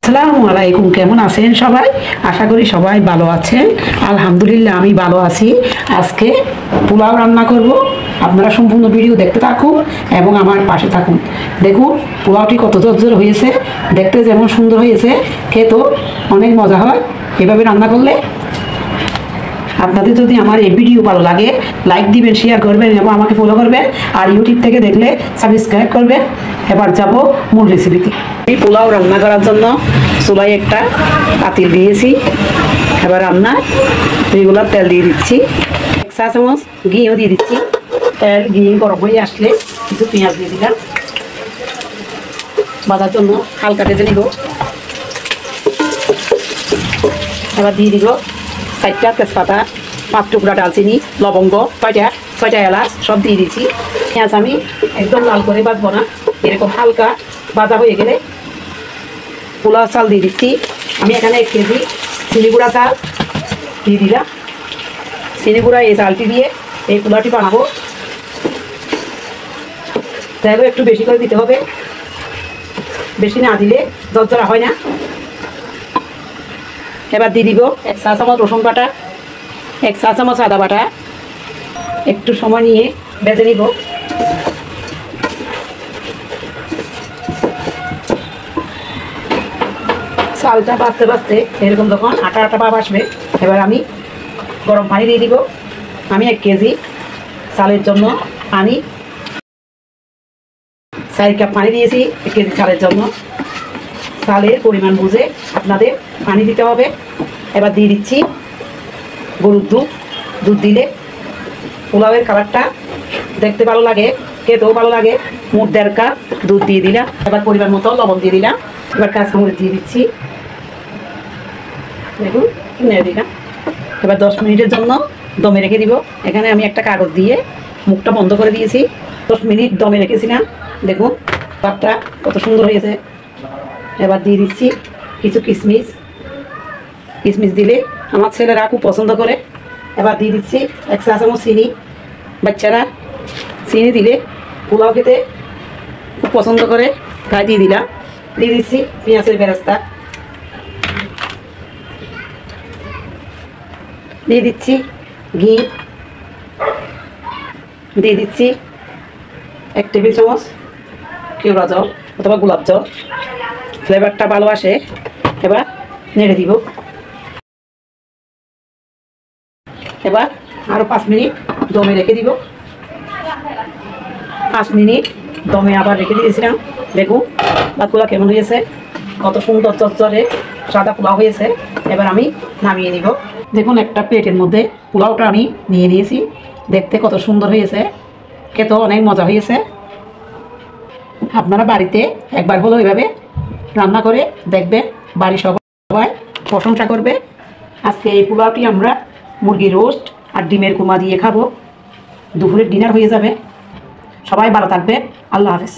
আসসালামু আলাইকুম, কেমন আছেন সবাই? আশা করি সবাই ভালো আছেন। আলহামদুলিল্লাহ আমি ভালো আছি। আজকে পোলাও রান্না করব। আপনারা সম্পূর্ণ ভিডিও দেখতে থাকুন এবং আমার পাশে থাকুন। দেখুন পোলাওটি কত ঝরঝর হয়েছে, দেখতে যেমন সুন্দর হয়েছে, খেতেও অনেক মজা হয় এভাবে রান্না করলে। আপনাদের যদি আমার এই ভিডিও ভালো লাগে লাইক দিবেন, শেয়ার করবেন এবং আমাকে ফলো করবেন। আর ইউটিউব থেকে দেখলে সাবস্ক্রাইব করবেন। এবার যাব মূল রেসিপিতে। এই পোলাও রান্না করার জন্য চুলায় একটা পাতিল দিয়েছি। এবার রান্নায় রেগুলার তেল দিয়ে দিচ্ছি, 1 চা চামচ ঘিও দিয়ে দিচ্ছি। তেল ঘি গরম হয়ে আসলে কিছু পেঁয়াজ দিয়ে দিলাম বাজার জন্য, হালকা ভেজে নিব। এবার দিয়ে দিব 4টা তেজপাতা, 5 টুকরা ডালচিনি, লবঙ্গ, 6টা এলাচ সব দিয়ে দিচ্ছি। পেঁয়াজ আমি একদম লাল করে ভাজবো না, এরকম হালকা ভাজা হয়ে গেলে পোলাও চাল দিয়ে দিচ্ছি। আমি এখানে 1 কেজি চিনি গুঁড়া চাল দিয়ে দিলাম। চিনি গুঁড়া এই চালটি দিয়ে এই পোলাওটি বানাবো। তেলও একটু বেশি করে দিতে হবে, বেশি না দিলে ঝরঝরা হয় না। এবার দিয়ে দিব 1 চা চামচ রসুন বাটা, 1 চা চামচ আদা বাটা। একটু সময় নিয়ে ভেজে নিব। চালটা বাঁচতে বাঁচতে এরকম যখন আটা আটা ভাব আসবে, এবার আমি গরম পানি দিয়ে দিব। আমি 1 কেজি চালের জন্য পানি 4 কাপ পানি দিয়েছি। 1 কেজি চালের জন্য চালের পরিমাণ বুঝে আপনাদের পানি দিতে হবে। এবার দিয়ে দিচ্ছি গরুর দুধ। দুধ দিলে পোলাওয়ের কালারটা দেখতে ভালো লাগে, খেতেও ভালো লাগে। মোট 1.5 কাপ দুধ দিয়ে দিলাম। এবার পরিমাণ মতো লবণ দিয়ে দিলাম। এবার কাঁচামরিচ দিয়ে দিচ্ছি, দেখুন নেড়ে দিলাম। এবার 10 মিনিটের জন্য দমে রেখে দিব। এখানে আমি একটা কাগজ দিয়ে মুখটা বন্ধ করে দিয়েছি। 10 মিনিট দমে রেখেছিলাম। দেখুন ভাতটা কত সুন্দর হয়েছে। এবার দিয়ে দিচ্ছি কিছু কিশমিশ। কিশমিশ দিলে আমার ছেলেরা খুব পছন্দ করে। এবার দিয়ে দিচ্ছি 1 চা চামচ চিনি। বাচ্চারা চিনি দিলে পোলাও খেতে খুব পছন্দ করে, তাই দিয়ে দিলাম। দিয়ে দিচ্ছি পেঁয়াজের বেরেস্তা, দিয়ে দিচ্ছি ঘি, দিয়ে দিচ্ছি 1 টেবিল চামচ কেওড়া জল অথবা গোলাপ জল, ফ্লেভারটা ভালো আসে। এবার নেড়ে দিব। এবার আরও 5 মিনিট দমে রেখে দিব। 5 মিনিট দমে আবার রেখে দিয়েছিলাম। দেখুন ভাতগুলো কেমন হয়েছে, কত সুন্দর চচ্চরে সাদা পোলাও হয়েছে। এবার আমি নামিয়ে নিব। দেখুন একটা প্লেটের মধ্যে পোলাওটা আমি নিয়ে নিয়েছি। দেখতে কত সুন্দর হয়েছে, খেতেও অনেক মজা হয়েছে। আপনারা বাড়িতে একবার হলেও এভাবে রান্না করে দেখবেন, বাড়ির সবাই প্রশংসা করবে। আজকে এই পোলাওটি আমরা মুরগির রোস্ট আর ডিমের কুমা দিয়ে খাবো। দুপুরের ডিনার হয়ে যাবে। সবাই ভালো থাকবে। আল্লাহ হাফেজ।